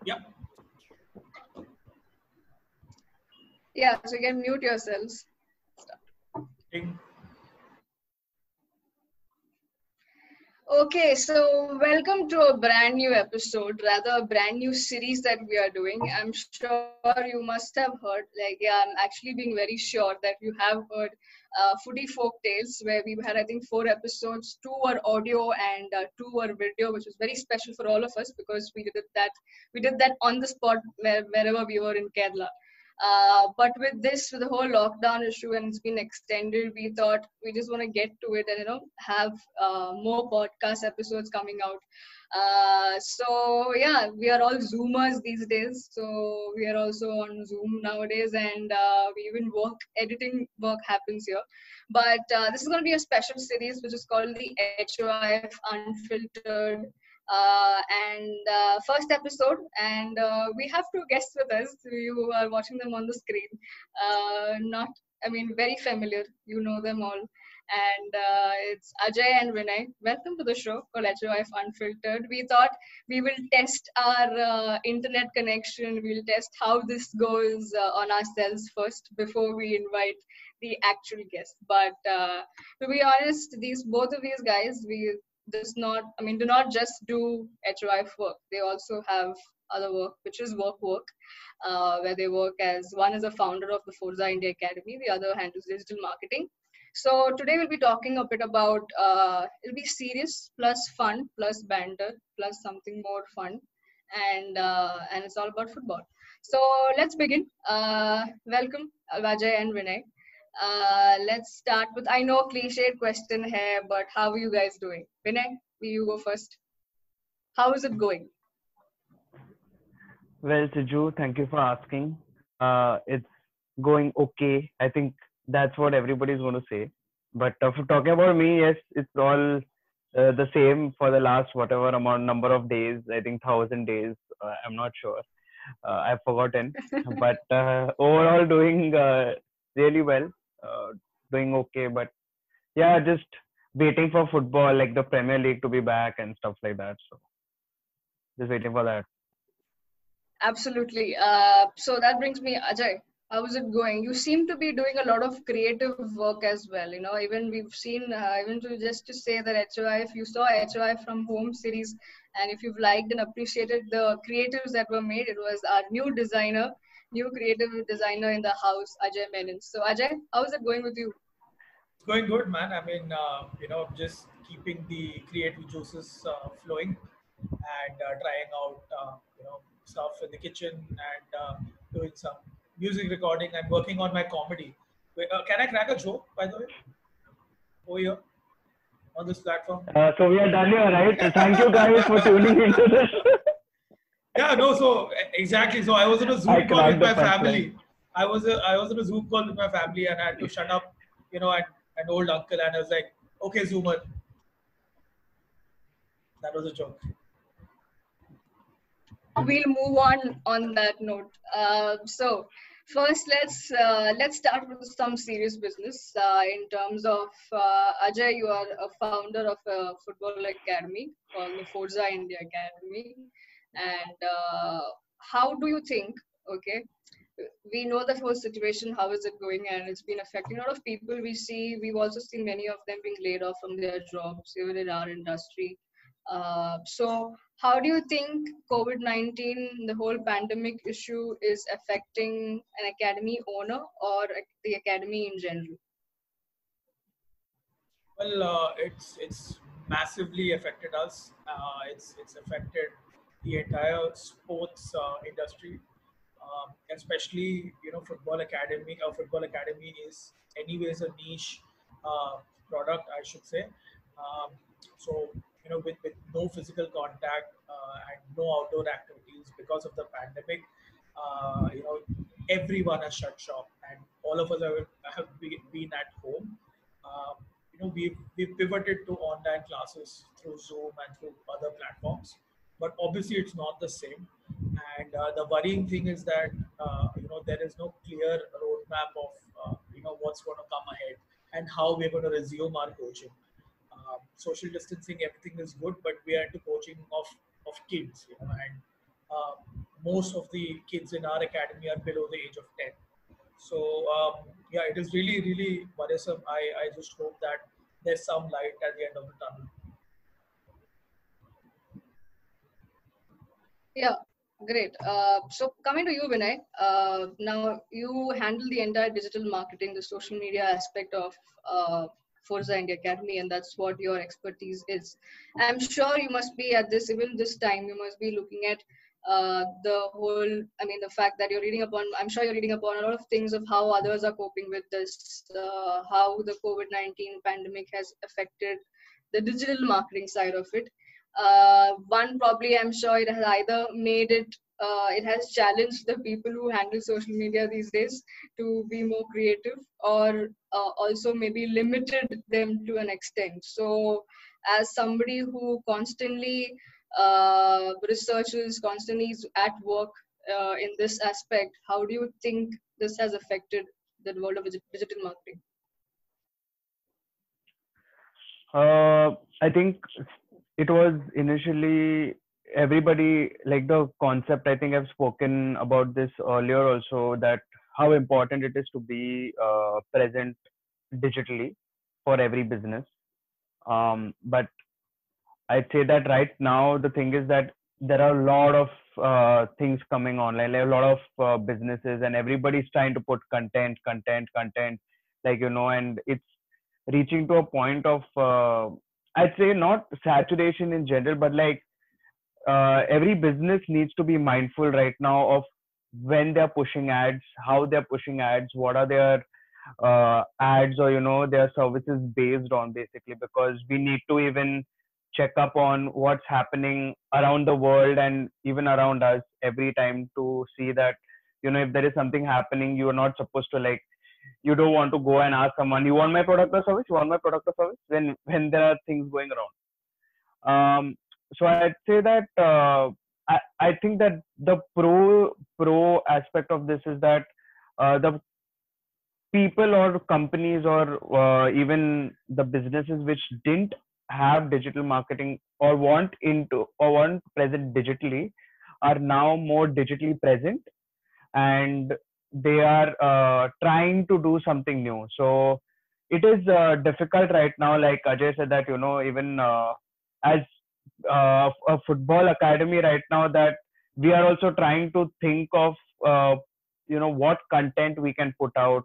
Yeah. Yeah, so you can mute yourselves. Ding. Okay, so welcome to a brand new episode, rather a brand new series that we are doing. I'm sure you must have heard, I'm actually being very sure that you have heard Foodie Folk Tales, where we've had, I think, 4 episodes. 2 were audio and 2 were video, which was very special for all of us because we did that on the spot wherever we were in Kerala. But with the whole lockdown issue and it's been extended, we thought we just want to get to it and have more podcast episodes coming out. So yeah, we are all Zoomers these days. So we are also on Zoom nowadays, and we even editing work happens here. But this is going to be a special series which is called the HOIF Unfiltered and first episode, and we have 2 guests with us. You are watching them on the screen. Not, I mean, very familiar. You know them all. And it's Ajay and Vinay. Welcome to the show called HOIF Unfiltered. We thought we will test our internet connection. We'll test how this goes on ourselves first before we invite the actual guest. But to be honest, both of these guys, do not just do HOIF work. They also have other work, which is work, where they work as one is a founder of the Forza India Academy, the other handles digital marketing. So today we'll be talking a bit about it'll be serious plus fun plus banter plus something more fun, and it's all about football. So let's begin. Welcome Vijay and Vinay. Let's start with, I know cliched question here, but how are you guys doing? Vinay, will you go first? How is it going? Well, Siju, thank you for asking. It's going okay. I think that's what everybody's going to say. But for talking about me, yes, it's all the same for the last whatever amount number of days. I think 1,000 days. I'm not sure. I've forgotten. But overall, doing really well. Doing okay. But yeah, just waiting for football, like the Premier League, to be back and stuff like that. So just waiting for that. Absolutely. So that brings me, Ajay. How is it going? You seem to be doing a lot of creative work as well. Even we've seen, even just to say that HOI, if you saw HOI from Home series, and if you've liked and appreciated the creatives that were made, it was our new creative designer in the house, Ajay Menon. So Ajay, how is it going with you? It's going good, man. I mean, just keeping the creative juices flowing and trying out, stuff in the kitchen and doing some music recording and working on my comedy. Wait, can I crack a joke, by the way, over here on this platform? So we are done here, right? Thank you guys for tuning into this. Yeah, no. So exactly. So I was on a I Zoom call with cracked the my punchline. family. I was on a Zoom call with my family, and I had to shut up, an old uncle, and I was like, "Okay, Zoomer." That was a joke. We'll move on that note. So first, let's start with some serious business. In terms of Ajay, you are a founder of a football academy called the Forza India Academy, and how do you think? Okay, we know the whole situation. How is it going? And it's been affecting a lot of people. We've also seen many of them being laid off from their jobs, even in our industry. So how do you think COVID-19, the whole pandemic issue, is affecting an academy owner or the academy in general? Well, it's massively affected us. It's affected the entire sports industry, especially football academy. Football academy is anyways a niche uh, product, I should say. Um, so with no physical contact and no outdoor activities because of the pandemic, everyone has shut shop, and all of us have been at home. Um, we've pivoted to online classes through Zoom and through other platforms, but obviously it's not the same. And the worrying thing is that there is no clear roadmap of what's going to come ahead and how we're going to resume our coaching. Social distancing, everything is good, but we are into coaching of kids, and most of the kids in our academy are below the age of 10. So yeah, it is really, really worrisome. I just hope that there's some light at the end of the tunnel. Yeah, great. So coming to you, Vinay, now you handle the entire digital marketing, the social media aspect of Forza India Academy, and that's what your expertise is. I'm sure you must be at this, even this time, you must be looking at the whole, I mean, the fact that you're reading upon, I'm sure you're reading upon a lot of things of how others are coping with this, how the COVID-19 pandemic has affected the digital marketing side of it. One, probably I'm sure it has either made it, it has challenged the people who handle social media these days to be more creative, or also maybe limited them to an extent. So as somebody who constantly researches, constantly is at work in this aspect, how do you think this has affected the world of digital marketing? I think it was initially everybody like the concept. I think I've spoken about this earlier also, that how important it is to be present digitally for every business. But I'd say that right now the thing is that there are a lot of things coming online, like a lot of businesses, and everybody's trying to put content, like and it's reaching to a point of I'd say not saturation in general, but like every business needs to be mindful right now of when they're pushing ads, how they're pushing ads, what are their ads or their services based on, basically, because we need to even check up on what's happening around the world and even around us every time to see that if there is something happening, you are not supposed to like, you don't want to go and ask someone, you want my product or service, you want my product or service, when there are things going around. So I'd say that I think that the pro aspect of this is that the people or companies or even the businesses which didn't have digital marketing or want present digitally are now more digitally present, and they are trying to do something new. So it is difficult right now, like Ajay said, that even as a football academy right now, that we are also trying to think of what content we can put out.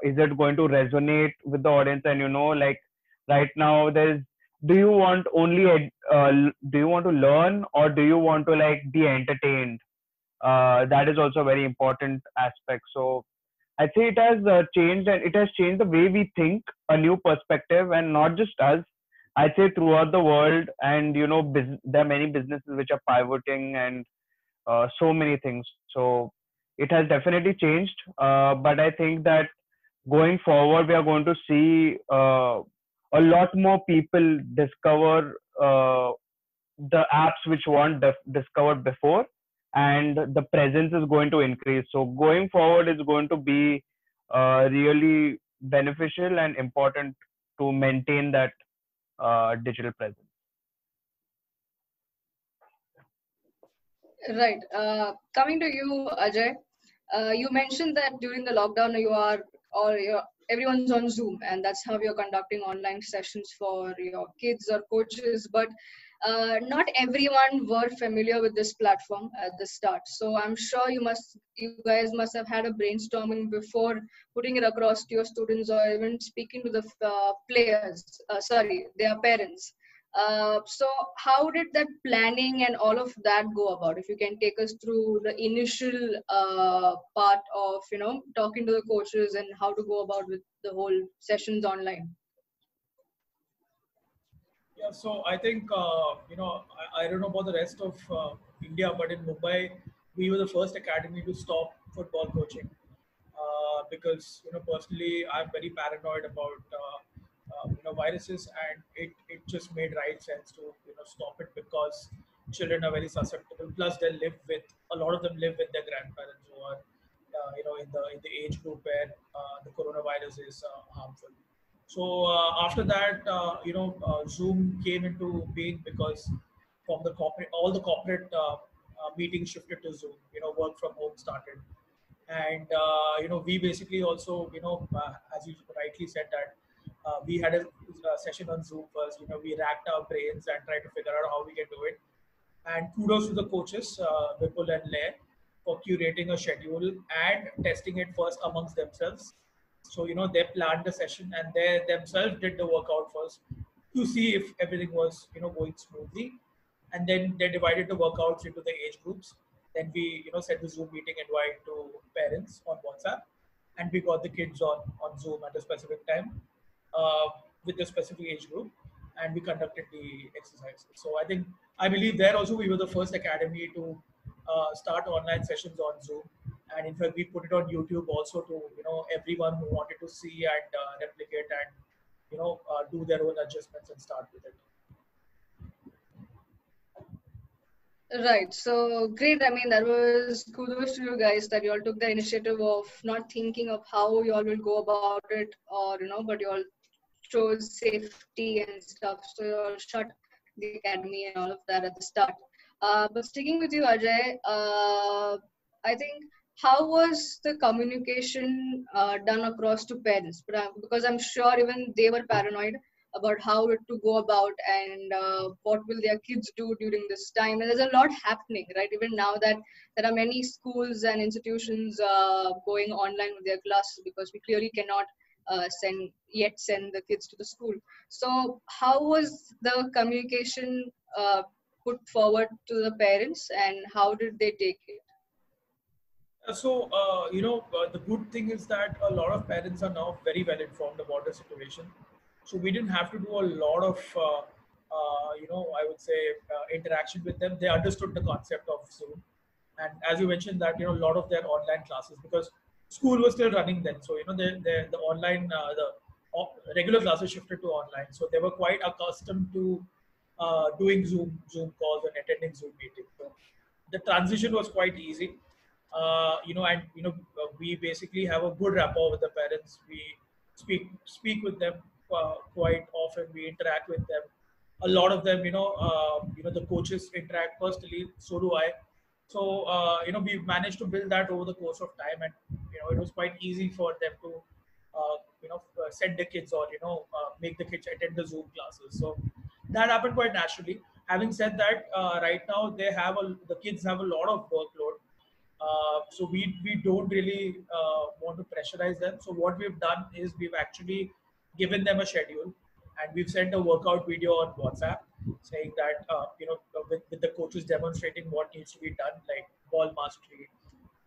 Is it going to resonate with the audience? And like right now there's, do you want do you want to learn, or do you want to like be entertained? That is also a very important aspect. So I'd say it has changed, and it has changed the way we think, a new perspective, and not just us. I'd say throughout the world, and there are many businesses which are pivoting, and so many things. So it has definitely changed, but I think that going forward, we are going to see a lot more people discover the apps which weren't discovered before, and the presence is going to increase. So going forward is going to be really beneficial and important to maintain that digital presence. Right. Coming to you, Ajay, you mentioned that during the lockdown, everyone's on Zoom, and that's how you're conducting online sessions for your kids or coaches. But not everyone were familiar with this platform at the start. So I'm sure you guys must have had a brainstorming before putting it across to your students, or even speaking to the players. Sorry, their parents. So how did that planning and all of that go about? If you can take us through the initial part of talking to the coaches and how to go about with the whole sessions online. Yeah, so I think I don't know about the rest of India, but in Mumbai, we were the first academy to stop football coaching because personally, I'm very paranoid about viruses, and it just made right sense to stop it, because children are very susceptible. Plus, they live with, a lot of them live with their grandparents who are in the age group where the coronavirus is harmful. So after that, Zoom came into being because from the corporate, all the corporate meetings shifted to Zoom. Work from home started, and we basically also, as you rightly said that we had a session on Zoom first. We racked our brains and tried to figure out how we can do it. And kudos to the coaches, Vipul and Lay, for curating a schedule and testing it first amongst themselves. So, they planned the session and they themselves did the workout first to see if everything was, going smoothly. And then they divided the workouts into the age groups. Then we, sent the Zoom meeting invite to parents on WhatsApp, and we got the kids on Zoom at a specific time uh, with a specific age group, and we conducted the exercises. So I believe there also we were the first academy to start online sessions on Zoom, and in fact we put it on YouTube also to everyone who wanted to see and replicate and do their own adjustments and start with it. Right. So great. I mean, that was kudos to you guys that you all took the initiative of not thinking of how you all will go about it, or but you all chose safety and stuff. So you all shut the academy and all of that at the start. But sticking with you, Ajay, I think how was the communication done across to parents? Because I'm sure even they were paranoid about how to go about and what will their kids do during this time. And there's a lot happening, right? Even now that there are many schools and institutions going online with their classes because we clearly cannot send the kids to the school. So how was the communication put forward to the parents, and how did they take it? The good thing is that a lot of parents are now very well informed about the situation. So we didn't have to do a lot of, I would say, interaction with them. They understood the concept of Zoom. And as you mentioned that, a lot of their online classes, because school was still running then. So, the online, regular classes shifted to online. So they were quite accustomed to doing Zoom calls and attending Zoom meetings. So the transition was quite easy. We basically have a good rapport with the parents. We speak with them quite often. We interact with them. A lot of them, the coaches interact personally. So do I. So we managed to build that over the course of time, and it was quite easy for them to send the kids or make the kids attend the Zoom classes. So that happened quite naturally. Having said that, right now the kids have a lot of workload, so we don't really want to pressurize them. So what we've done is we've actually given them a schedule, and we've sent a workout video on WhatsApp saying that with the coaches demonstrating what needs to be done, like ball mastery,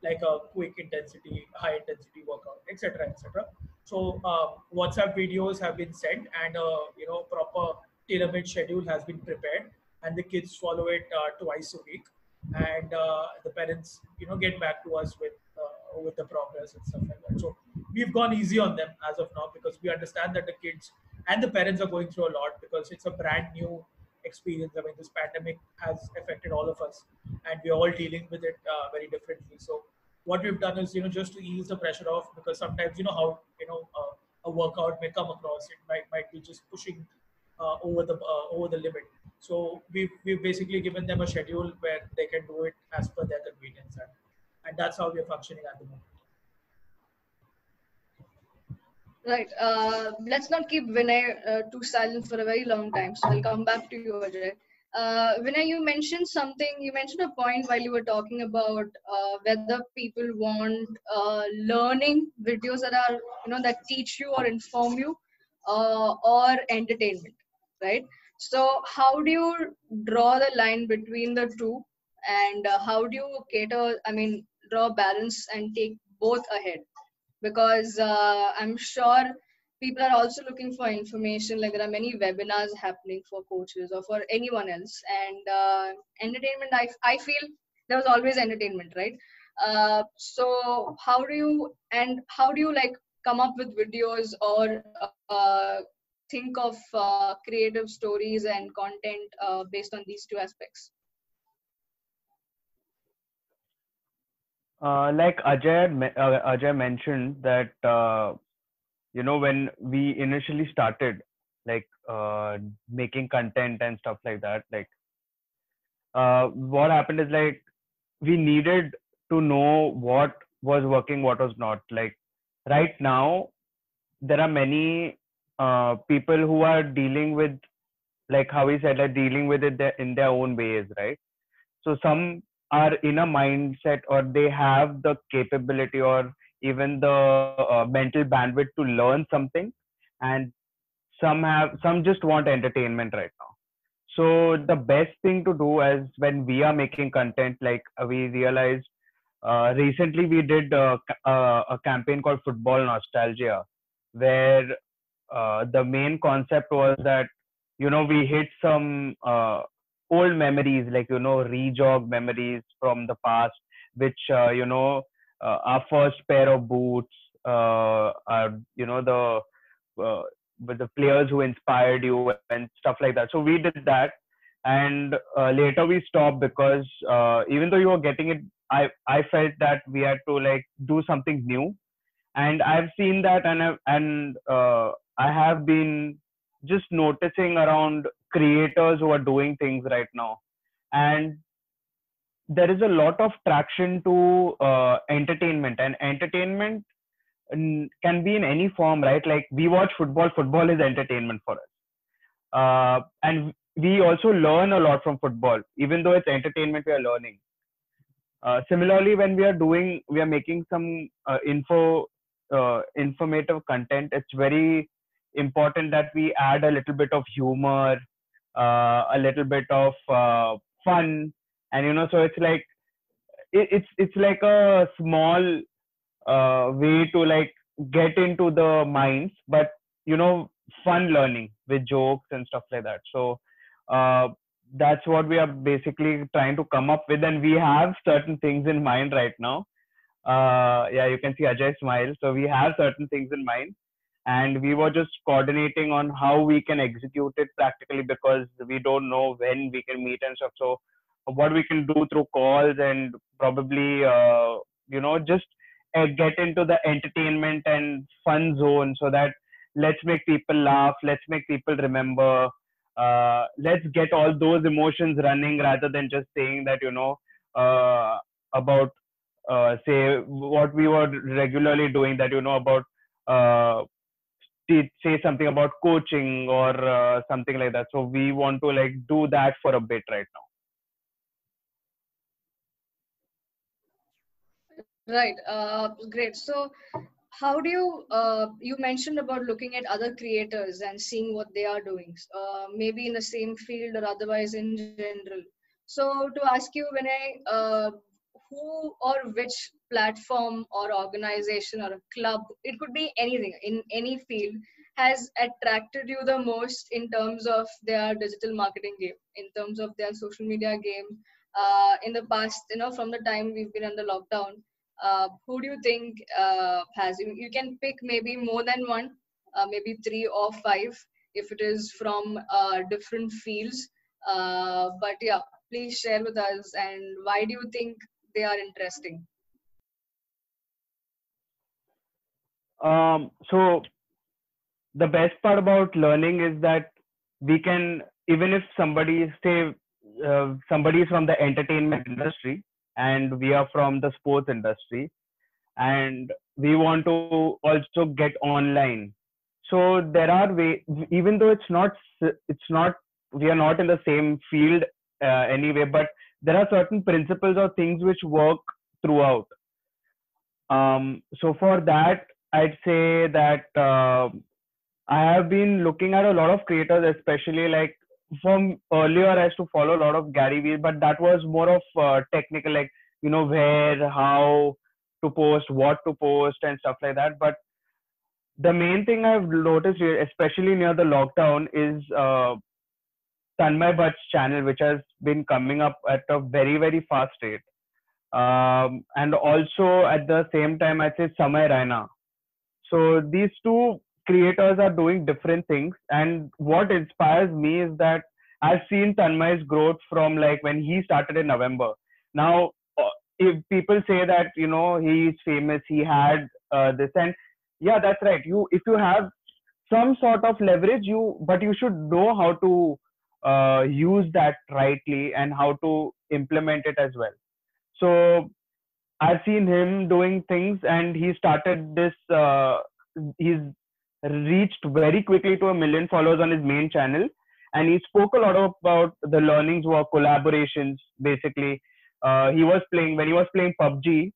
like a quick intensity, high intensity workout, etc., etc. So WhatsApp videos have been sent, and proper tailor-made schedule has been prepared, and the kids follow it twice a week, and the parents get back to us with the progress and stuff like that. So we've gone easy on them as of now, because we understand that the kids and the parents are going through a lot, because it's a brand new experience. I mean, this pandemic has affected all of us, and we're all dealing with it very differently. So what we've done is just to ease the pressure off, because sometimes how a workout may come across, it might be just pushing over the limit. So we've basically given them a schedule where they can do it as per their convenience, and that's how we're functioning at the moment. Right. Let's not keep Vinay too silent for a very long time. So I'll come back to you, Ajay. Vinay, you mentioned something. You mentioned a point while you were talking about whether people want learning videos that are that teach you or inform you, or entertainment, right? So how do you draw the line between the two, and how do you cater? I mean, draw balance and take both ahead? Because I'm sure people are also looking for information. Like there are many webinars happening for coaches or for anyone else, and entertainment. I feel there was always entertainment, right? So how do you like come up with videos or think of creative stories and content based on these two aspects? Like Ajay mentioned that when we initially started like making content and stuff like that, like what happened is like we needed to know what was working, what was not. Like right now, there are many people who are dealing with, like how he said, like dealing with it in their own ways, right? So some are in a mindset, or they have the capability, or even the mental bandwidth to learn something, and some just want entertainment right now. So the best thing to do is, when we are making content, like we realized recently we did a campaign called Football Nostalgia, where the main concept was that, we hit some old memories, like, re-jog memories from the past, which, our first pair of boots, are, uh, with the players who inspired you and stuff like that. So we did that, and later we stopped because even though you were getting it, I felt that we had to like do something new, and I've seen that, and I have been just noticing around creators who are doing things right now, and there is a lot of traction to entertainment, and entertainment can be in any form, right? Like we watch football. Football is entertainment for us, and we also learn a lot from football. Even though it's entertainment, we are learning. Similarly, when we are making some informative content, it's very important that we add a little bit of humor, a little bit of fun, and so it's like it's like a small way to like get into the minds, but you know, fun learning with jokes and stuff like that. So uh, that's what we are basically trying to come up with, and we have certain things in mind right now. Yeah, you can see Ajay smile. So we have certain things in mind, and we were just coordinating on how we can execute it practically, because we don't know when we can meet and stuff. So what we can do through calls, and probably just get into the entertainment and fun zone, so that let's make people laugh, let's make people remember, let's get all those emotions running, rather than just saying that, about say what we were regularly doing, that about uh, say something about coaching, or something like that. So we want to like do that for a bit right now. Right. Great. So, how do you mentioned about looking at other creators and seeing what they are doing, maybe in the same field or otherwise in general. So, to ask you, who or which platform or organization or a club, it could be anything in any field, has attracted you the most in terms of their digital marketing game, in terms of their social media game, in the past, from the time we've been under lockdown, who do you think has you can pick maybe more than one, maybe three or five, if it is from different fields, but yeah, please share with us, and why do you think they are interesting? So the best part about learning is that we can, even if somebody is from the entertainment industry, and we are from the sports industry, and we want to also get online. So there are way, even though it's not we are not in the same field anyway, but there are certain principles or things which work throughout. So for that, I'd say that I have been looking at a lot of creators, especially like from earlier. I used to follow a lot of Gary Vee, but that was more of technical, like where, how to post, what to post, and stuff like that. But the main thing I've noticed here, especially near the lockdown, is Tanmay Bhatt's channel, which has been coming up at a very very fast rate. And also at the same time, I'd say Samay Raina. So these two creators are doing different things, and what inspires me is that I've seen Tanmay's growth from like when he started in November. Now, if people say that he's famous, he had this, and yeah, that's right. If you have some sort of leverage, but you should know how to use that rightly, and how to implement it as well. So I've seen him doing things, and he started this. He's reached very quickly to 1 million followers on his main channel, and he spoke a lot about the learnings were collaborations. Basically, he was playing when he was playing PUBG.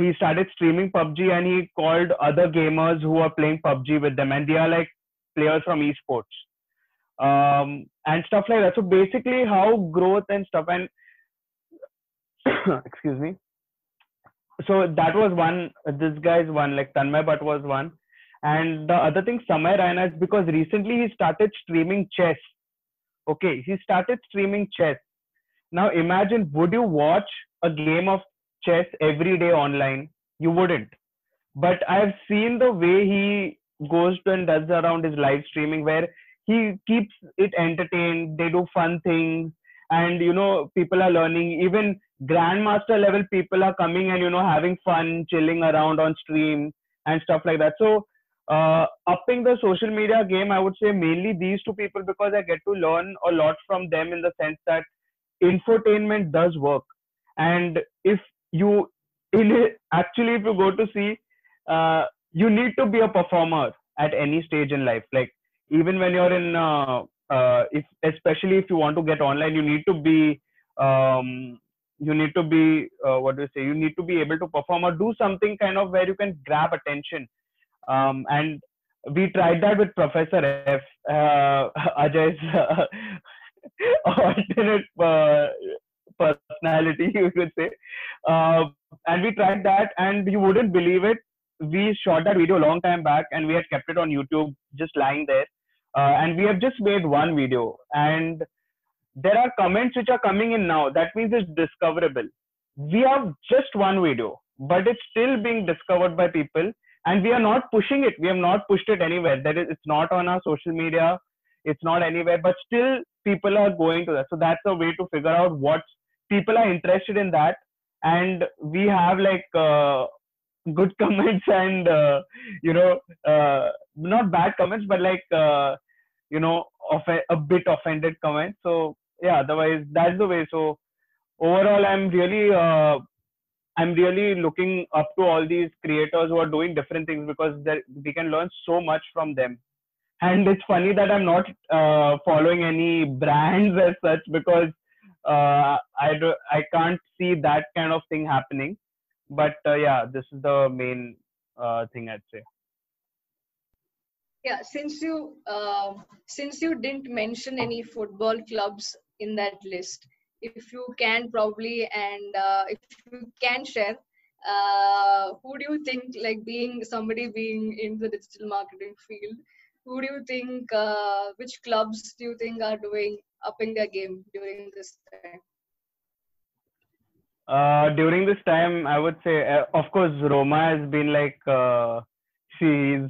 He started streaming PUBG, and he called other gamers who are playing PUBG with them, and they are like players from esports, and stuff like that. So basically, how growth and stuff and excuse me. So that was one. This guy's one, like Tanmay Bhatt was one, and the other thing, Samay Raina, is because recently he started streaming chess. Okay, he started streaming chess. Now imagine, would you watch a game of chess every day online? You wouldn't. But I've seen the way he goes to and does around his live streaming, where he keeps it entertained. They do fun things, and people are learning. Even grandmaster level people are coming and having fun, chilling around on stream and stuff like that. So upping the social media game, I would say mainly these two people, because I get to learn a lot from them in the sense that infotainment does work. And if you actually, if you go to see, you need to be a performer at any stage in life. Like even when you're in if especially if you want to get online, you need to be what do you say, you need to be able to perform or do something kind of where you can grab attention. And we tried that with Professor F, Ajay's alternate personality, you could say. And we tried that, and you wouldn't believe it. We shot that video a long time back, and we had kept it on YouTube, just lying there. And we have just made one video, and there are comments which are coming in now. That means it's discoverable. We have just one video, but it's still being discovered by people, and we are not pushing it. We have not pushed it anywhere. It's not on our social media. It's not anywhere, but still people are going to that. So that's a way to figure out what people are interested in that. And we have like good comments and, not bad comments, but like, a bit offended comments. So yeah, otherwise that's the way. So overall, I'm really looking up to all these creators who are doing different things, because we can learn so much from them. And it's funny that I'm not following any brands as such, because I can't see that kind of thing happening. But yeah, this is the main thing I'd say. Yeah, since you didn't mention any football clubs in that list, if you can probably, and if you can share, who do you think, like being in the digital marketing field, who do you think, which clubs do you think are upping their game during this time? During this time, I would say, of course, Roma has been like, she's,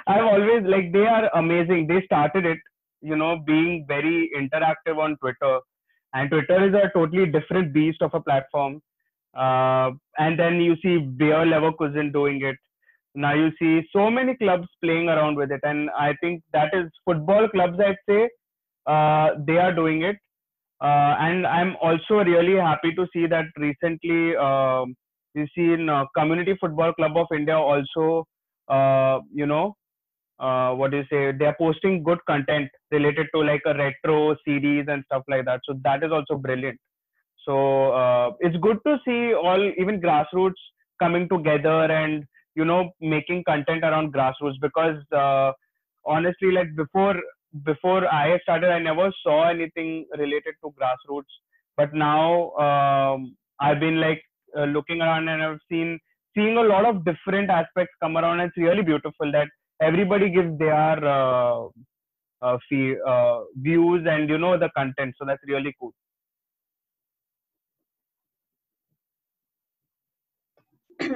I've always, like, they are amazing. They started it, being very interactive on Twitter. And Twitter is a totally different beast of a platform. And then you see Bayer Leverkusen doing it. Now you see so many clubs playing around with it. And I think that is football clubs, I'd say, they are doing it. And I'm also really happy to see that recently you see in Community Football Club of India also, what do you say, they are posting good content related to like a retro series and stuff like that. So that is also brilliant. So it's good to see all, even grassroots, coming together and making content around grassroots, because honestly, like before I started, I never saw anything related to grassroots. But now I've been like looking around, and I've seeing a lot of different aspects come around. It's really beautiful that everybody gives their views and the content. So that's really cool.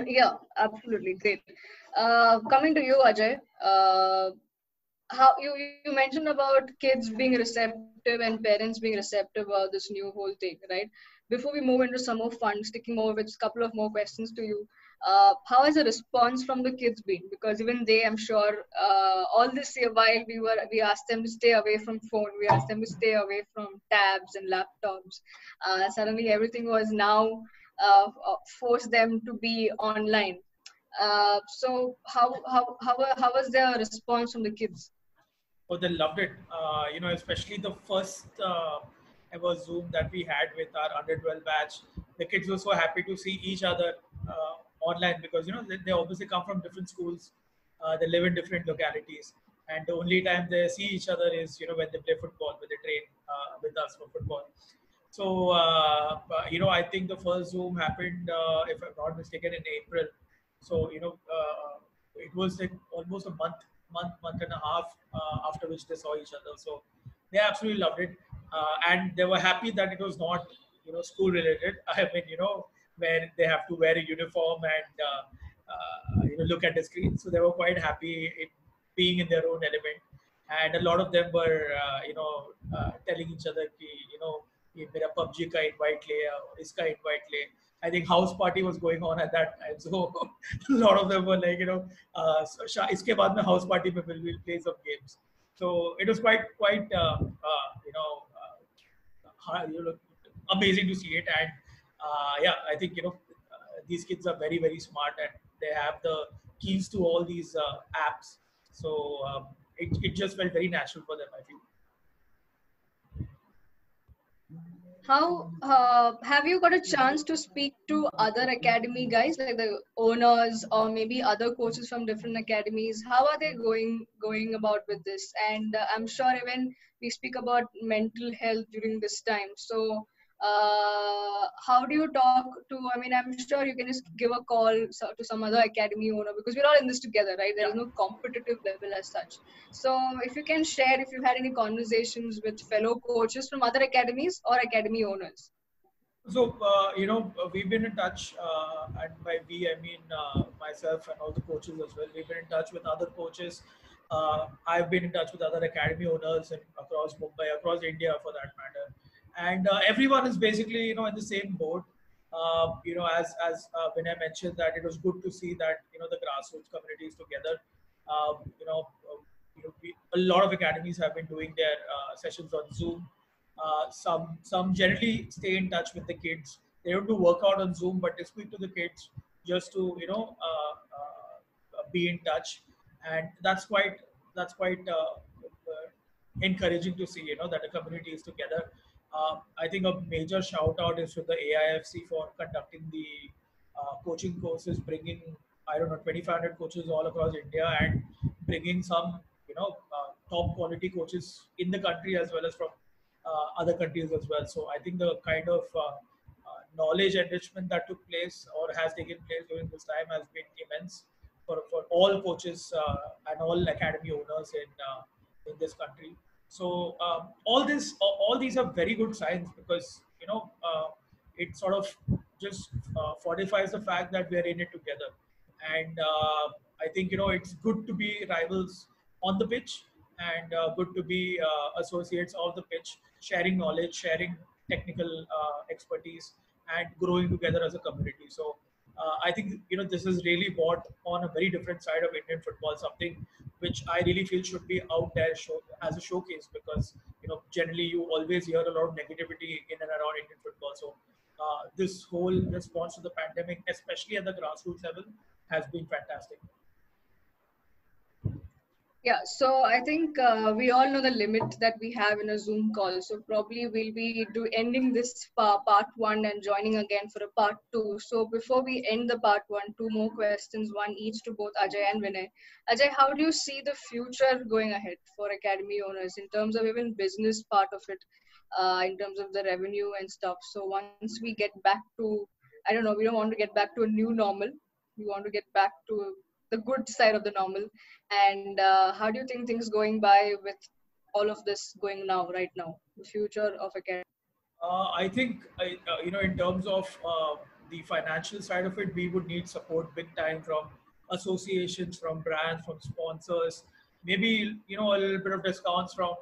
Yeah, absolutely great. Coming to you, Ajay, how you mentioned about kids being receptive and parents being receptive about this new whole thing, right? before we move into some more fun, sticking more with a couple of more questions to you, how has the response from the kids been? Because even they, I'm sure, all this year while we asked them to stay away from phone, we asked them to stay away from tabs and laptops. Suddenly, everything was now forced them to be online. So how was their response from the kids? Oh, they loved it. Especially the first ever Zoom that we had with our under 12 batch. The kids were so happy to see each other online because they obviously come from different schools. They live in different localities, and the only time they see each other is when they play football, when they train with us for football. So I think the first Zoom happened, if I'm not mistaken, in April. So it was like almost a month and a half after which they saw each other. So they absolutely loved it, and they were happy that it was not school related. I mean where they have to wear a uniform and look at the screen. So they were quite happy being in their own element, and a lot of them were telling each other कि ये मेरा PUBG का invite ले या इसका invite ले. I think house party was going on at that time, so a lot of them were like इसके बाद में house party में we'll play some games. So it was quite hard, amazing to see it. And yeah, I think these kids are very, very smart, and they have the keys to all these apps. So it just felt very natural for them, I feel. How have you got a chance to speak to other academy guys, like the owners or maybe other coaches from different academies? How are they going about with this? And I'm sure even we speak about mental health during this time. So how do you talk to? I mean, I'm sure you can just give a call to some other academy owner, because we're all in this together, right? There is no competitive level as such. So if you can share if you had any conversations with fellow coaches from other academies or academy owners. So, we've been in touch, and by we, I mean myself and all the coaches as well. We've been in touch with other coaches. I've been in touch with other academy owners across Mumbai, across India for that matter. And everyone is basically, in the same boat. As Vinay mentioned, that it was good to see that, the grassroots community is together. A lot of academies have been doing their sessions on Zoom. Some generally stay in touch with the kids. They don't do workout on Zoom, but they speak to the kids just to be in touch, and that's quite encouraging to see that the community is together. I think a major shout out is to the AIFC for conducting the coaching courses, bringing I don't know 2,500 coaches all across India, and bringing some top quality coaches in the country as well as from other countries as well. So I think the kind of knowledge enrichment that took place or has taken place during this time has been immense for all coaches and all academy owners in this country. So all these are very good signs, because it sort of just fortifies the fact that we are in it together. And I think it's good to be rivals on the pitch, and good to be associates of the pitch, sharing knowledge, sharing technical expertise, and growing together as a community. So I think this is really brought on a very different side of Indian football, something which I really feel should be out there as a showcase, because generally you always hear a lot of negativity in and around Indian football. So this whole response to the pandemic, especially at the grassroots level, has been fantastic. Yeah, so I think we all know the limit that we have in a Zoom call. So probably we'll be ending this part one and joining again for a part two. So before we end the part one, two more questions, one each to both Ajay and Vinay. Ajay, how do you see the future going ahead for academy owners in terms of even business part of it, in terms of the revenue and stuff? So once we get back to, I don't know, we don't want to get back to a new normal. We want to get back to the good side of the normal. And how do you think things going by with all of this going now, right now, the future of academy? I think, in terms of the financial side of it, we would need support big time from associations, from brands, from sponsors. Maybe a little bit of discounts from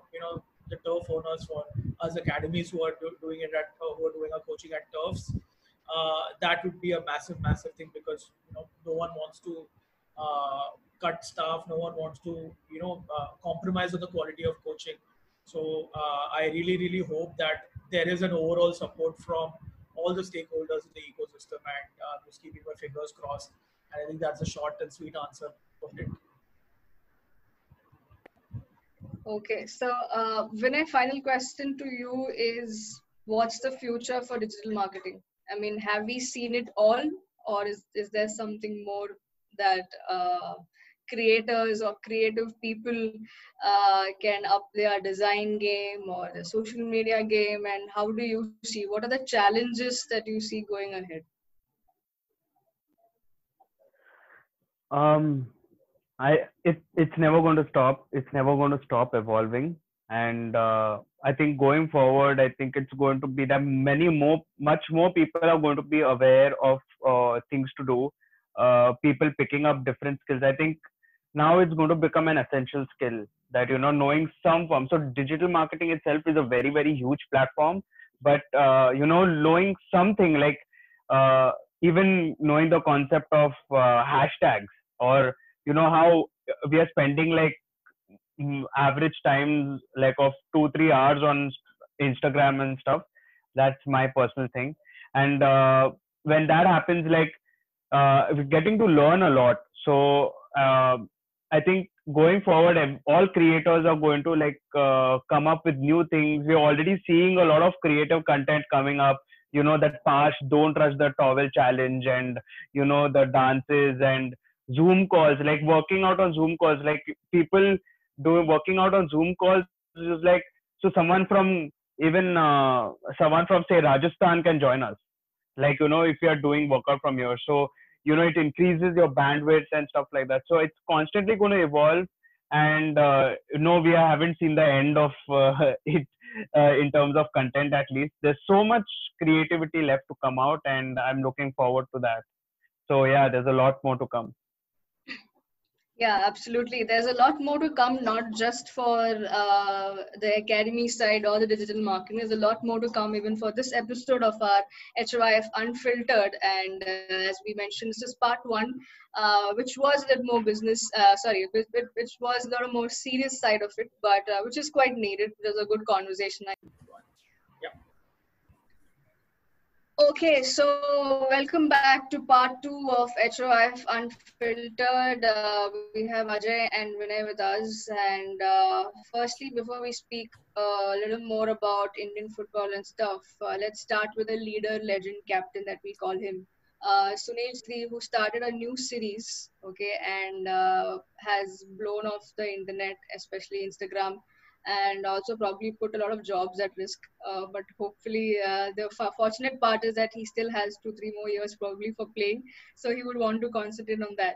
the turf owners for us academies who are doing it at who are doing our coaching at turfs. That would be a massive thing, because no one wants to cut staff, no one wants to compromise on the quality of coaching. So I really hope that there is an overall support from all the stakeholders in the ecosystem, and just keeping my fingers crossed. And I think that's a short and sweet answer of it. Okay, so Vinay, final question to you is, what's the future for digital marketing? I mean, have we seen it all, or is there something more that creators or creative people can up their design game or the social media game? And how do you see, what are the challenges that you see going ahead? It's never going to stop. It's never going to stop evolving. And I think going forward, I think it's going to be that much more people are going to be aware of things to do. People picking up different skills. I think now it's going to become an essential skill, that knowing some form. So digital marketing itself is a very huge platform, but knowing something like even knowing the concept of hashtags, or how we are spending like average times like of 2-3 hours on Instagram and stuff. That's my personal thing. And when that happens, like we're getting to learn a lot. So I think going forward, all creators are going to like come up with new things. We're already seeing a lot of creative content coming up. That past don't rush the towel challenge, and the dances and Zoom calls, like working out on Zoom calls, like people doing working out on Zoom calls is like, so someone from even someone from say Rajasthan can join us, like if you are doing workout from here. So it increases your bandwidth and stuff like that. So it's constantly going to evolve, and we haven't seen the end of it in terms of content. At least there's so much creativity left to come out, and I'm looking forward to that. So yeah, there's a lot more to come. Yeah, absolutely. There's a lot more to come, not just for the academy side or the digital marketing. There's a lot more to come even for this episode of our HYF Unfiltered. And as we mentioned, this is part one, which was a little more business, which was a little more serious side of it, but which is quite needed. There's a good conversation. Okay, so welcome back to part two of HOIF Unfiltered. We have Ajay and Vinay with us. And firstly, before we speak a little more about Indian football and stuff, let's start with a leader, legend, captain that we call him. Sunil Chhetri, who started a new series, okay, and has blown off the internet, especially Instagram, and also probably put a lot of jobs at risk. But hopefully, the fortunate part is that he still has 2-3 more years probably for playing, so he would want to concentrate on that.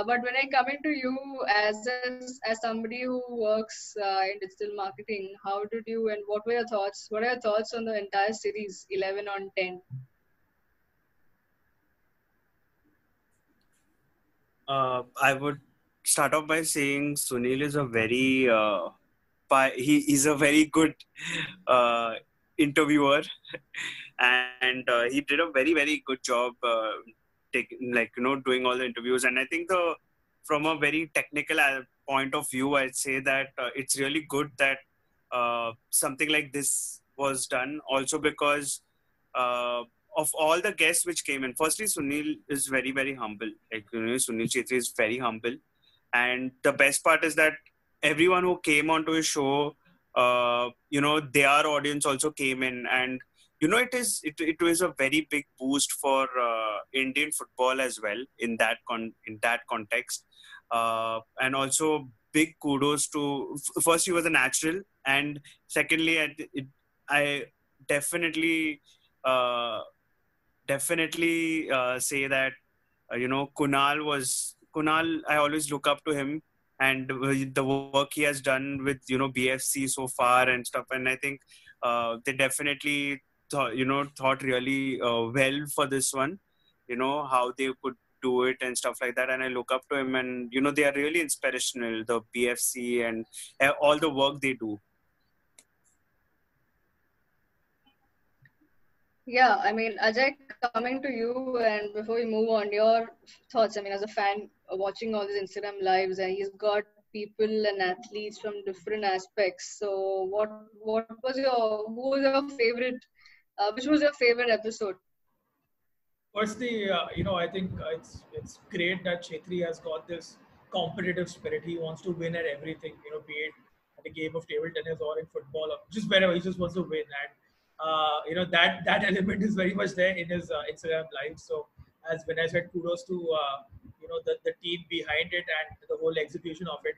But when I come into you as somebody who works in digital marketing, how did you and what were your thoughts? What are your thoughts on the entire series 11 on 10? I would start off by saying Sunil is a very he is a very good interviewer, and he did a very good job doing all the interviews. And I think from a very technical point of view, I'd say that it's really good that something like this was done, also because of all the guests which came in. Firstly, Sunil is very humble. Sunil Chhetri is very humble, and the best part is that everyone who came onto his show, their audience also came in, and it was a very big boost for Indian football as well in that context, and also big kudos to first, he was a natural, and secondly, I definitely say that Kunal, I always look up to him, and the work he has done with BFC so far and stuff. And I think they definitely thought really well for this one, how they could do it and stuff like that. And I look up to him, and they are really inspirational, the BFC and all the work they do. Yeah, I mean, Ajay, coming to you, and before we move on, your thoughts. I mean, as a fan watching all these Instagram lives, and he's got people and athletes from different aspects. So, who was your favorite? Which was your favorite episode? Firstly, I think it's great that Chetri has got this competitive spirit. He wants to win at everything, be it at a game of table tennis or in football or just wherever. He just wants to win, and that element is very much there in his Instagram live. So, as when I said, kudos to the team behind it and the whole execution of it.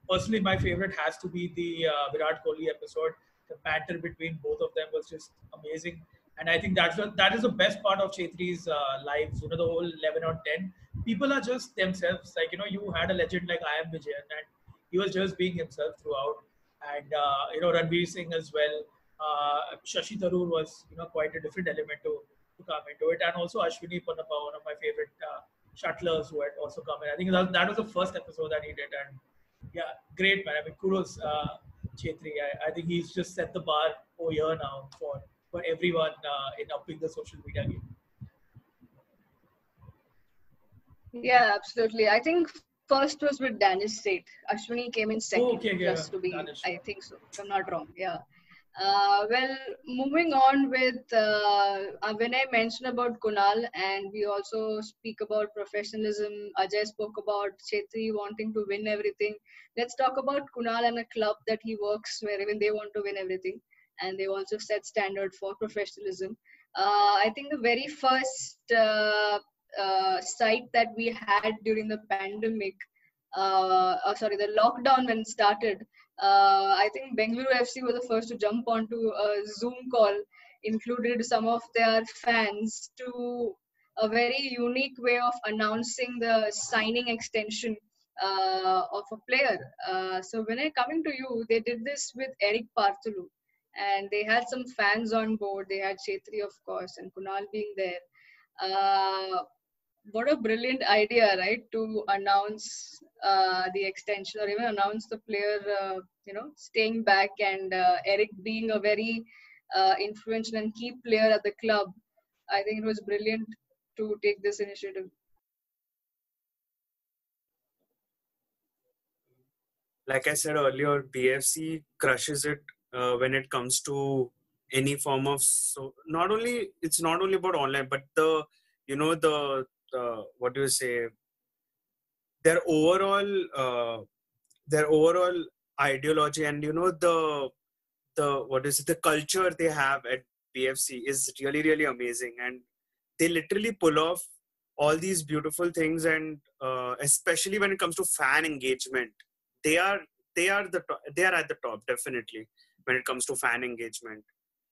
Personally, my favorite has to be the Virat Kohli episode. The banter between both of them was just amazing, and I think that is the best part of Chetri's lives. The whole 11 on 10. People are just themselves. Like you had a legend like I am Vijayan, and he was just being himself throughout. And Ranveer Singh as well. Shashi Tharoor was quite a different element to come into it, and also Ashwini Ponnappa, one of my favorite shuttlers who had also come in. I think that was the first episode that he did, and yeah, great man. I mean, kudos, Chetri. I think he's just set the bar over here now for everyone in upping the social media game. Yeah, absolutely. I think first was with Danish State. Ashwini came in second, Okay, yeah, just to be, Danish. I think so, if I'm not wrong. Yeah. Well, moving on with when I mentioned about Kunal, and we also speak about professionalism. Ajay spoke about Chetri wanting to win everything. Let's talk about Kunal and a club that he works where even they want to win everything, and they also set standard for professionalism. I think the very first site that we had during the pandemic, sorry, the lockdown when it started, I think Bengaluru FC was the first to jump onto a Zoom call, included some of their fans to a very unique way of announcing the signing extension of a player. So when I coming to you, they did this with Eric Partulu, and they had some fans on board. They had Chetri, of course, and Kunal being there. What a brilliant idea, right? To announce the extension or even announce the player, staying back, and Eric being a very influential and key player at the club. I think it was brilliant to take this initiative. Like I said earlier, BFC crushes it when it comes to any form of, so not only it's not only about online, but the what do you say, their overall uh, their overall ideology, and the what is it, the culture they have at BFC is really really amazing, and they literally pull off all these beautiful things, and especially when it comes to fan engagement, they are they are at the top definitely when it comes to fan engagement.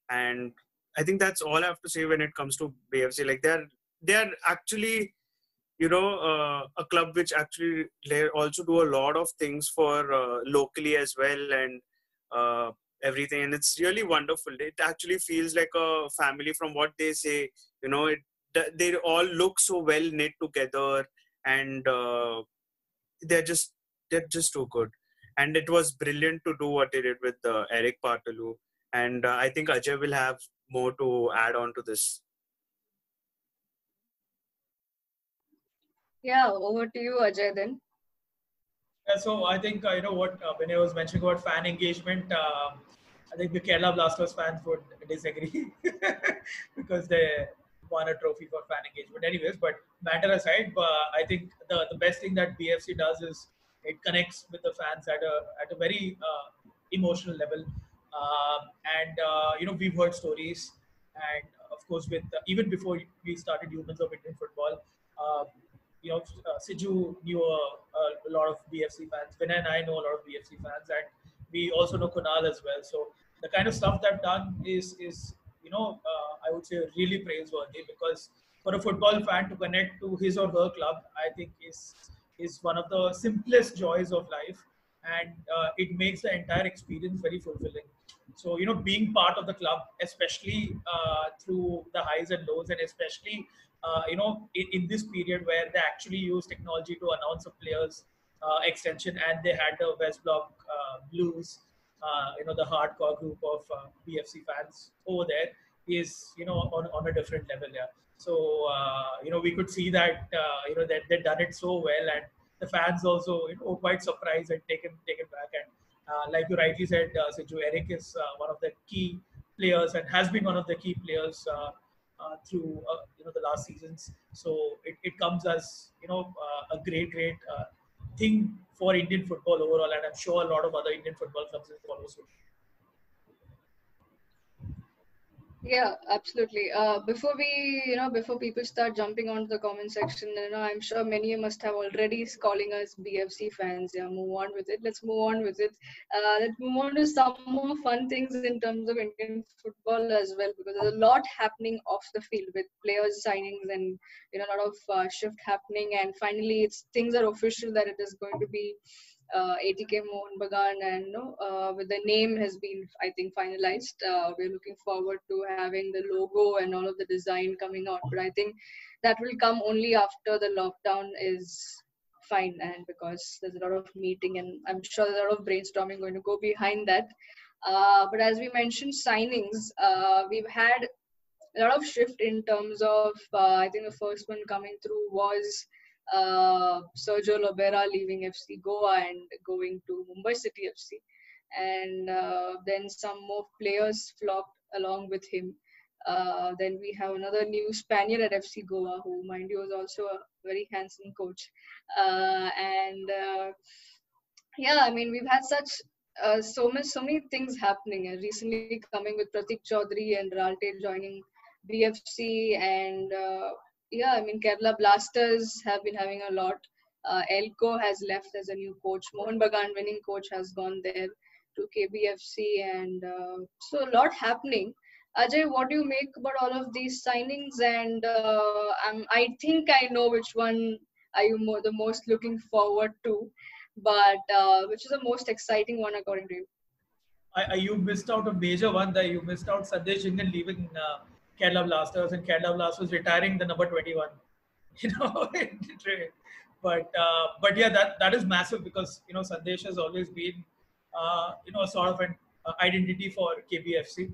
And I think that's all I have to say when it comes to BFC. Like they are actually a club which actually they also do a lot of things for locally as well, and uh, everything, and it's really wonderful. It actually feels like a family from what they say. They all look so well knit together, and they're just they're just too good. And it was brilliant to do what they did with Eric Partalu, and I think Ajay will have more to add on to this. Yeah, over to you, Ajay. Then. Yeah, so I think what when I was mentioning about fan engagement, I think the Kerala Blasters fans would disagree because they won a trophy for fan engagement. Anyways, but matter aside, I think the best thing that BFC does is it connects with the fans at a very emotional level, and we've heard stories, and of course with even before we started Humans of Indian Football. Siju knew a lot of BFC fans. Vinay and I know a lot of BFC fans, and we also know Kunal as well. So the kind of stuff they've done is I would say really praiseworthy, because for a football fan to connect to his or her club, I think is one of the simplest joys of life, and it makes the entire experience very fulfilling. So being part of the club, especially through the highs and lows, and especially in this period where they actually use technology to announce a player's extension, and they had the West Block Blues, the hardcore group of BFC fans over there. is on a different level. Yeah. So we could see that that they've done it so well, and the fans also quite surprised and taken back. And like you rightly said, Siju, Eric is one of the key players and has been one of the key players through the last seasons. So it comes as a great thing for Indian football overall, and I'm sure a lot of other Indian football clubs will follow suit. Yeah, absolutely. Before people start jumping onto the comment section, I'm sure many must have already calling us BFC fans. Yeah, move on with it. Let's move on with it. Let's move on to some more fun things in terms of Indian football as well, because there's a lot happening off the field with players signings and a lot of shift happening. And finally, things are official that it is going to be ATK Mohun Bagan, and with the name has been, I think, finalized. We're looking forward to having the logo and all of the design coming out. But I think that will come only after the lockdown is fine, and because there's a lot of meeting, and I'm sure there's a lot of brainstorming going to go behind that. But as we mentioned, signings, we've had a lot of shift in terms of, I think the first one coming through was Sergio Lobera leaving FC Goa and going to Mumbai City FC. And then some more players flocked along with him. Then we have another new Spaniard at FC Goa, who, mind you, is also a very handsome coach. Yeah, I mean, we've had such so many things happening. Recently coming with Pratik Chaudhary and Ralte joining BFC, and yeah, I mean, Kerala Blasters have been having a lot. Elko has left as a new coach. Mohan Bagan, winning coach, has gone there to KBFC, and so a lot happening. Ajay, what do you make about all of these signings? And I think I know which one are you the most looking forward to, but which is the most exciting one according to you? You missed out a major one there. You missed out Sandesh Jhingan leaving Kerala Blasters, and Kerala Blasters retiring the number 21. You know, but yeah, that is massive because Sandesh has always been a sort of an identity for KBFC,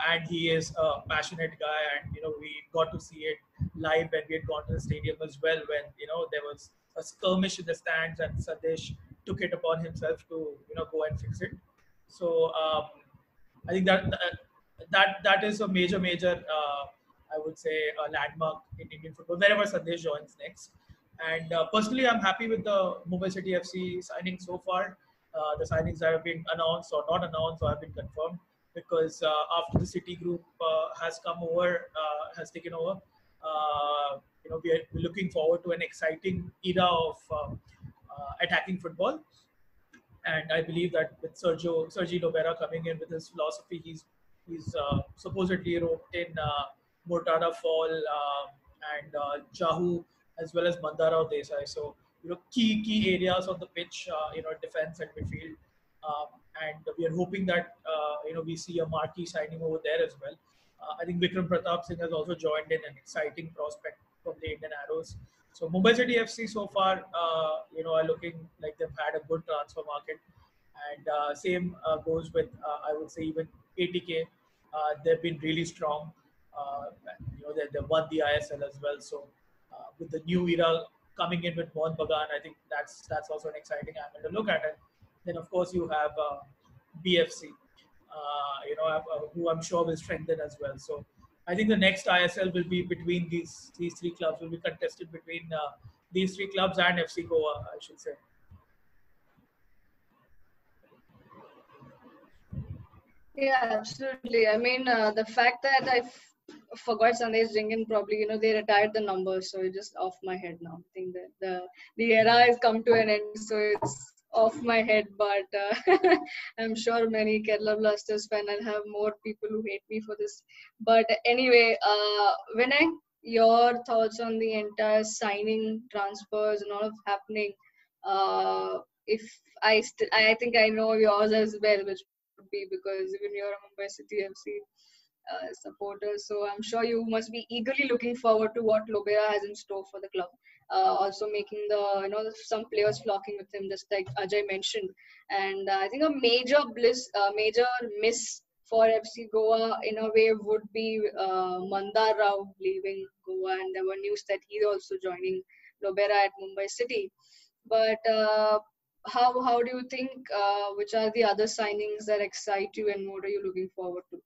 and he is a passionate guy, and we got to see it live when we had gone to the stadium as well, when there was a skirmish in the stands, and Sandesh took it upon himself to go and fix it. So I think that is a major I would say a landmark in Indian football wherever Sandesh joins next. And personally, I'm happy with the Mumbai City FC signing so far. The signings that have been announced or not announced or have been confirmed, because after the City Group has taken over, we're looking forward to an exciting era of attacking football. And I believe that with Sergi Lobera coming in with his philosophy, he's supposedly roped in Murtada Fall and Jahu, as well as Mandara Desai. So key areas of the pitch, defense and midfield, and we are hoping that we see a marquee signing over there as well. I think Vikram Pratap Singh has also joined in, an exciting prospect from the Indian Arrows. So Mumbai City FC so far, are looking like they've had a good transfer market, and same goes with I would say even ATK. They've been really strong. They won the ISL as well. So with the new era coming in with Mohan Bagan, I think that's also an exciting angle to look at it. Then of course you have BFC, who I'm sure will strengthen as well. So I think the next ISL will be between these three clubs. Will be contested between these three clubs and FC Goa, I should say. Yeah, absolutely. I mean, the fact that I forgot Sandesh Jhingan, probably, they retired the numbers, so it's just off my head now. I think that the era has come to an end, so it's off my head. But I'm sure many Kerala Blasters fans, I'll have more people who hate me for this. But anyway, your thoughts on the entire signing, transfers, and all of happening. If I think I know yours as well, which would be because even you're a Mumbai City FC supporter, so I'm sure you must be eagerly looking forward to what Lobera has in store for the club. Also making some players flocking with him, just like Ajay mentioned. And I think a major miss for FC Goa in a way would be Mandar Rao leaving Goa, and there were news that he's also joining Lobera at Mumbai City. But how do you think? Which are the other signings that excite you, and what are you looking forward to?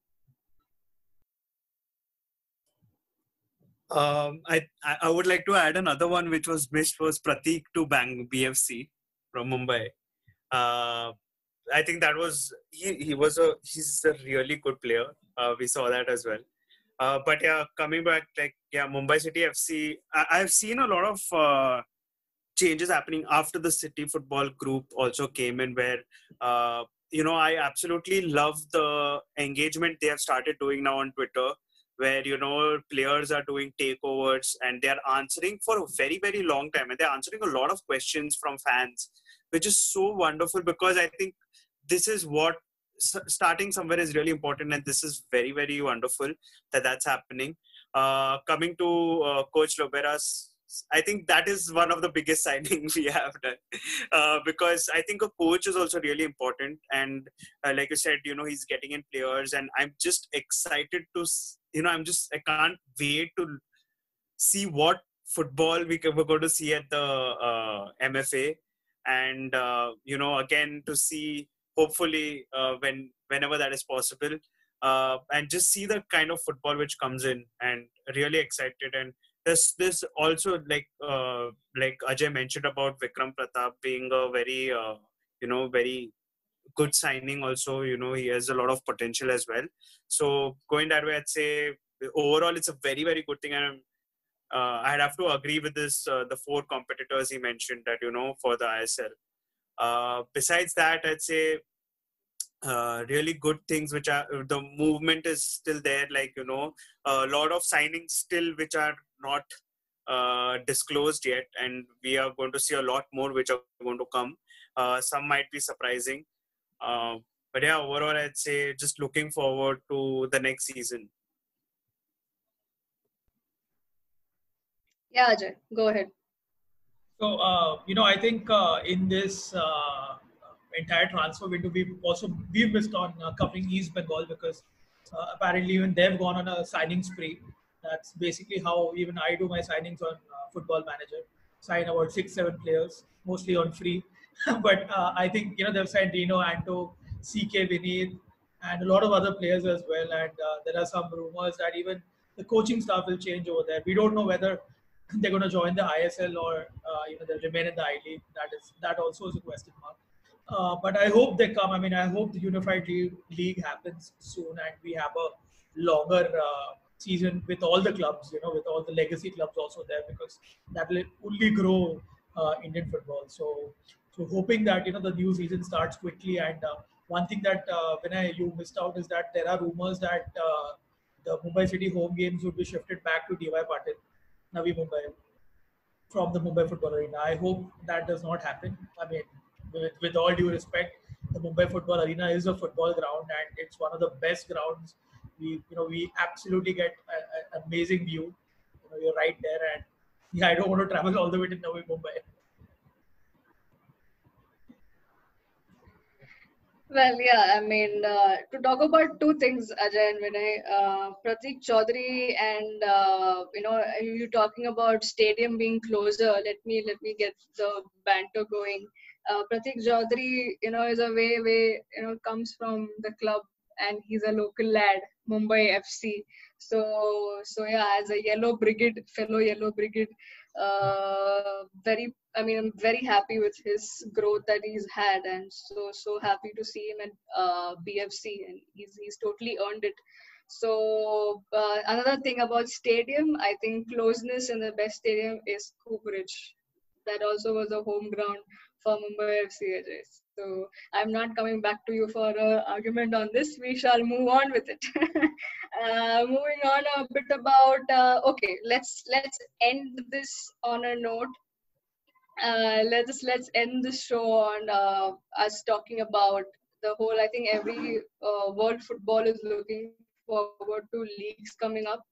I would like to add another one which was missed was Prateek to Bang BFC from Mumbai. Uh, I think that was he's a really good player. We saw that as well. But yeah, coming back, like Mumbai City FC. I've seen a lot of changes happening after the City Football Group also came in, where I absolutely love the engagement they have started doing now on Twitter, where players are doing takeovers and they are answering for a very very long time, and they're answering a lot of questions from fans, which is so wonderful, because I think this is what starting somewhere is really important, and this is very very wonderful that that's happening. Coming to Coach Lobera's, I think that is one of the biggest signings we have done, because I think a coach is also really important. And like you said, he's getting in players, and I'm just excited to, I can't wait to see what football we're going to see at the MFA, and again to see hopefully whenever that is possible, and just see the kind of football which comes in, and really excited. And this also, like Ajay mentioned about Vikram Pratap being a very very good signing also. He has a lot of potential as well. So going that way, I'd say overall it's a very very good thing. And I'd have to agree with this, the four competitors he mentioned that for the ISL. Besides that, I'd say really good things which are, the movement is still there, like a lot of signings still which are not disclosed yet, and we are going to see a lot more which are going to come. Some might be surprising, but yeah, overall I'd say just looking forward to the next season. Yeah, Ajay, go ahead. So, I think in this entire transfer window, we've missed on covering East Bengal, because apparently even they've gone on a signing spree. That's basically how even I do my signings on Football Manager. Sign about 6-7 players, mostly on free. But I think they've signed Dino, Anto, CK, Vineet, and a lot of other players as well. And there are some rumors that even the coaching staff will change over there. We don't know whether they're going to join the ISL or they'll remain in the I League. That also is a question mark. But I hope they come. I mean, I hope the Unified League happens soon, and we have a longer season with all the clubs. With all the legacy clubs also there, because that will only grow Indian football. So hoping that the new season starts quickly. And one thing that you missed out is that there are rumors that the Mumbai City home games would be shifted back to DY Patil, Navi Mumbai, from the Mumbai Football Arena. I hope that does not happen. I mean, with all due respect, the Mumbai Football Arena is a football ground, and it's one of the best grounds. We absolutely get an amazing view. You're right there, and yeah, I don't want to travel all the way to Navi Mumbai. Well, yeah, I mean, to talk about two things, Ajay and Vinay, Pratik Chaudhary, and you talking about stadium being closer. Let me get the banter going. Pratik Chaudhary, is a way comes from the club, and he's a local lad, Mumbai FC. So yeah, as a fellow Yellow Brigade, I'm very happy with his growth that he's had, and so happy to see him at BFC, and he's totally earned it. So another thing about stadium, I think closeness in the best stadium is Cooperage. That also was a home ground for Mumbai FC. Ajay. So I'm not coming back to you for an argument on this. We shall move on with it. Moving on a bit about okay, let's end this on a note. Let's end the show on us talking about the whole. I think every world football is looking forward to leagues coming up.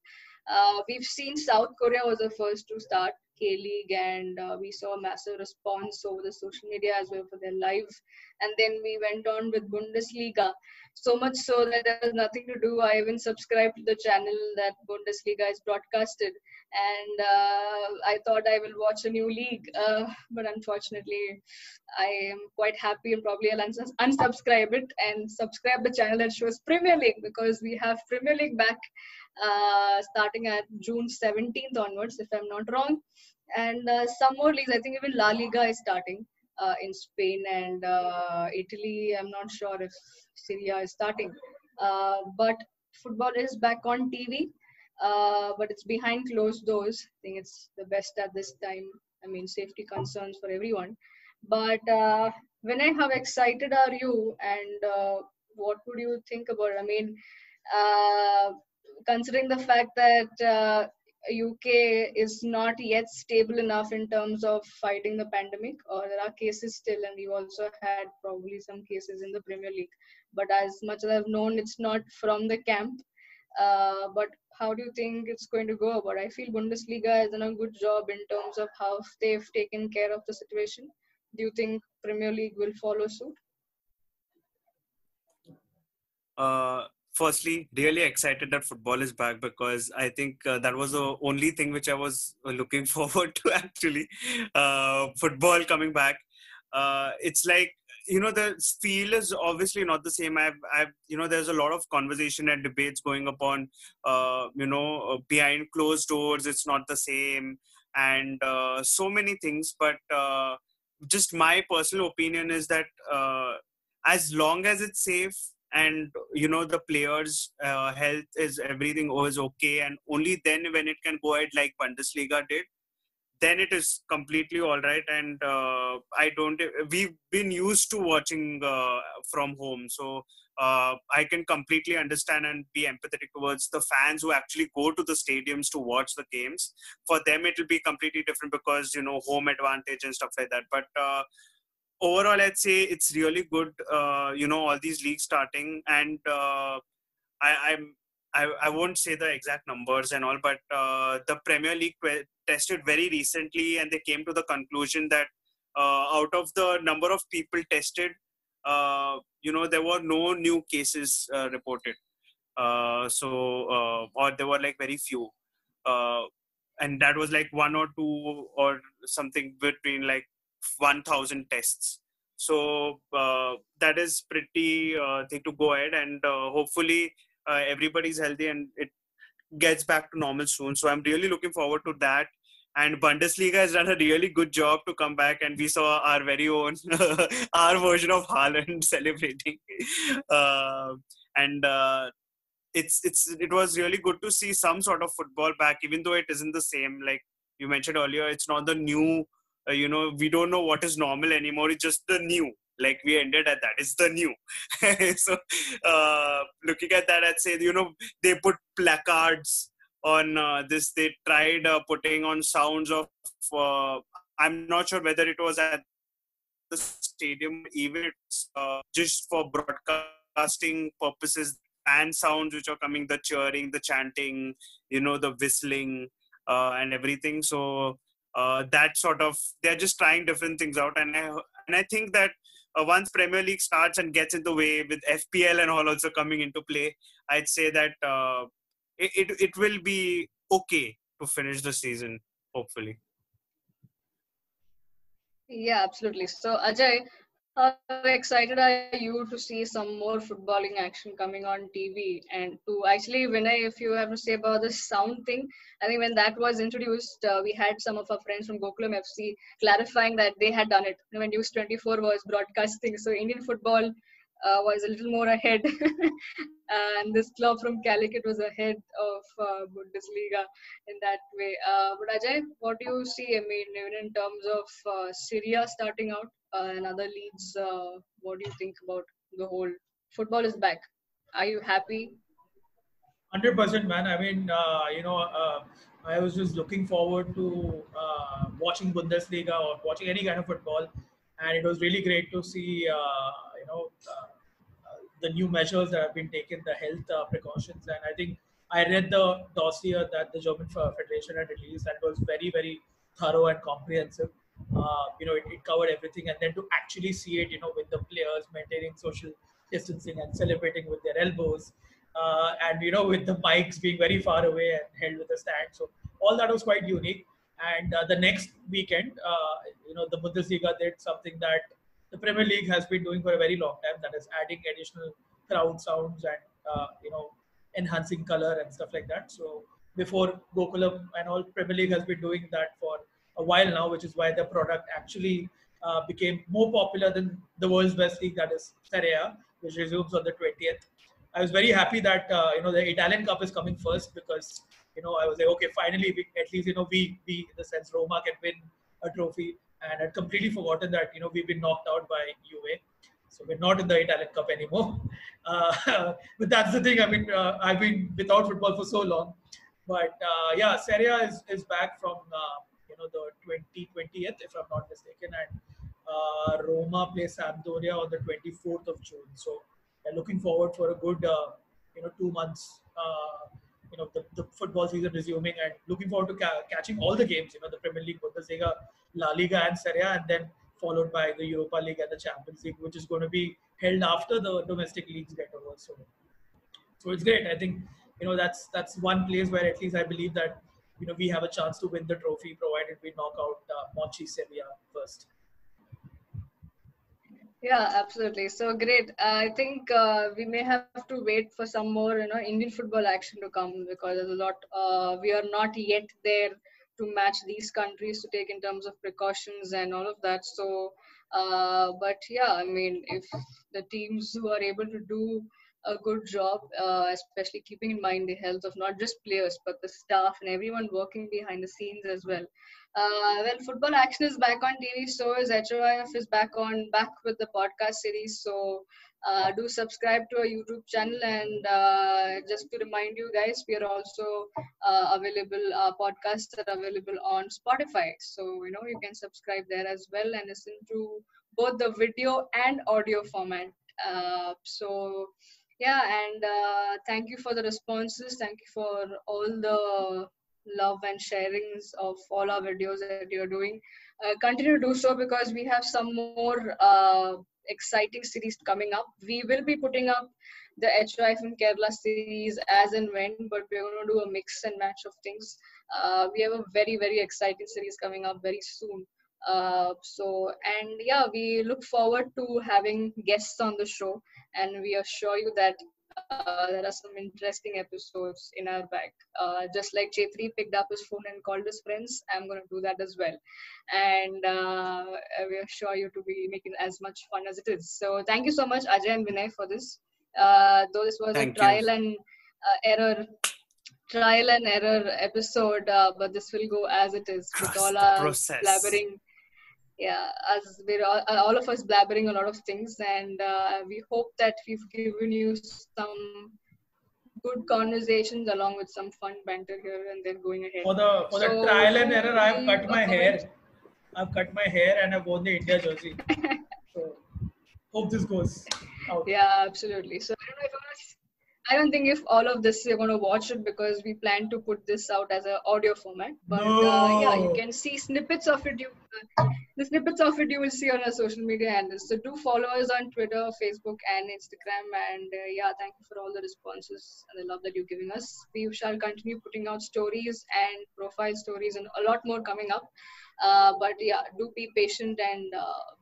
We've seen South Korea was the first to start K-League, and we saw a massive response over the social media as well for their live. And then we went on with Bundesliga, so much so that there was nothing to do. I even subscribed to the channel that Bundesliga is broadcasted, and I thought I will watch a new league, but unfortunately, I am quite happy and probably I'll unsubscribe it and subscribe the channel that shows Premier League, because we have Premier League back starting at June 17th onwards, if I'm not wrong. And some more leagues, I think even La Liga is starting in Spain and Italy. I'm not sure if Syria is starting. But football is back on TV, but it's behind closed doors. I think it's the best at this time. I mean, safety concerns for everyone. But Vinay, how excited are you, and what would you think about it? I mean, uh, considering the fact that UK is not yet stable enough in terms of fighting the pandemic, or there are cases still, and we've also had probably some cases in the Premier League. But as much as I've known, it's not from the camp. But how do you think it's going to go about? I feel Bundesliga has done a good job in terms of how they've taken care of the situation. Do you think Premier League will follow suit? Firstly, really excited that football is back, because I think that was the only thing which I was looking forward to, actually. Football coming back. It's like, the feel is obviously not the same. There's a lot of conversation and debates going upon, behind closed doors. It's not the same, and so many things. But just my personal opinion is that as long as it's safe, and the players health is everything is okay, and only then when it can go ahead like Bundesliga did, then it is completely all right. And we've been used to watching from home, so I can completely understand and be empathetic towards the fans who actually go to the stadiums to watch the games. For them it will be completely different, because home advantage and stuff like that. But overall, I'd say it's really good. All these leagues starting, and I won't say the exact numbers and all, but the Premier League tested very recently, and they came to the conclusion that out of the number of people tested, there were no new cases reported. Or there were like very few. And that was like 1 or 2 or something between like 1,000 tests. So that is pretty thing to go ahead, and hopefully everybody's healthy and it gets back to normal soon. So I'm really looking forward to that. And Bundesliga has done a really good job to come back, and we saw our very own our version of Haaland celebrating. And it was really good to see some sort of football back, even though it isn't the same. Like you mentioned earlier, it's not the new. We don't know what is normal anymore. It's just the new. Like we ended at that. It's the new. So looking at that, I'd say, they put placards on this. They tried putting on sounds of, I'm not sure whether it was at the stadium, even it's just for broadcasting purposes, and sounds which are coming, the cheering, the chanting, the whistling and everything. So that sort of, they're just trying different things out. And I think that once Premier League starts and gets in the way, with FPL and all also coming into play, I'd say that it will be okay to finish the season, hopefully. Yeah, absolutely. So, Ajay, how excited are you to see some more footballing action coming on TV? And to actually, Vinay, if you have to say about the sound thing, I think when that was introduced, we had some of our friends from Gokulam FC clarifying that they had done it when News 24 was broadcasting. So, Indian football was a little more ahead. And this club from Calicut was ahead of Bundesliga in that way. But Ajay, what do you see? I mean, even in terms of Syria starting out and other leagues, what do you think about the whole football is back? Are you happy? 100%, man. I mean, I was just looking forward to watching Bundesliga or watching any kind of football, and it was really great to see, the new measures that have been taken, the health precautions, and I think I read the dossier that the German Federation had released that was very, very thorough and comprehensive. It covered everything, and then to actually see it, with the players maintaining social distancing and celebrating with their elbows, and with the mics being very far away and held with a stand. So all that was quite unique. And the next weekend, the Bundesliga did something that the Premier League has been doing for a very long time. That is adding additional crowd sounds and enhancing color and stuff like that. So before Gokulam and all, Premier League has been doing that for a while now, which is why the product actually became more popular than the world's best league, that is Serie A, which resumes on the 20th. I was very happy that the Italian Cup is coming first because I was like, okay, finally, at least we in the sense Roma can win a trophy, and I'd completely forgotten that we've been knocked out by Juve, so we're not in the Italian Cup anymore. But that's the thing. I mean, I've been without football for so long, but yeah, Serie A is back from the 20th, if I'm not mistaken, and Roma plays Sampdoria on the 24th of June. So looking forward for a good 2 months. The football season resuming, and looking forward to catching all the games. The Premier League, Bundesliga, La Liga, and Serie A, and then followed by the Europa League and the Champions League, which is going to be held after the domestic leagues get over. So it's great. I think that's one place where at least I believe that we have a chance to win the trophy, provided we knock out Monchi Sevilla first. Yeah, absolutely. So great. I think we may have to wait for some more, Indian football action to come, because there's a lot. We are not yet there to match these countries to take in terms of precautions and all of that. So, but yeah, I mean, if the teams who are able to do a good job, especially keeping in mind the health of not just players but the staff and everyone working behind the scenes as well. Well, football action is back on TV. So is HOIF is back with the podcast series. So do subscribe to our YouTube channel, and just to remind you guys, we are also available. Podcasts are available on Spotify. So you can subscribe there as well and listen to both the video and audio format. So yeah, and thank you for the responses. Thank you for all the love and sharings of all our videos that you're doing. Continue to do so, because we have some more exciting series coming up. We will be putting up the HOIF in Kerala series as and when, but we're going to do a mix and match of things. We have a very, very exciting series coming up very soon. And yeah, we look forward to having guests on the show, and we assure you that there are some interesting episodes in our bag. Just like Chetri picked up his phone and called his friends, I'm going to do that as well. And we assure you to be making as much fun as it is. So thank you so much, Ajay and Vinay, for this. Though this was a trial and error episode, but this will go as it is with all our blabbering. Yeah, as we're all of us blabbering a lot of things, and we hope that we've given you some good conversations along with some fun banter here and then going ahead. For the trial and error, I've cut my hair. I've cut my hair and I've worn the India jersey. So hope this goes out. Yeah, absolutely. So I don't think if all of this you're going to watch it, because we plan to put this out as an audio format. But yeah, you can see snippets of it. The snippets of it you will see on our social media handles. So do follow us on Twitter, Facebook, and Instagram. And yeah, thank you for all the responses and the love that you're giving us. We shall continue putting out stories and profile stories and a lot more coming up. But yeah, do be patient and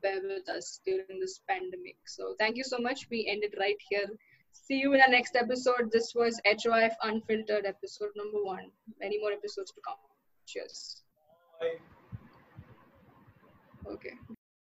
bear with us during this pandemic. So thank you so much. We end it right here. See you in our next episode. This was HOIF Unfiltered, episode number 1. Many more episodes to come. Cheers. Bye. Okay.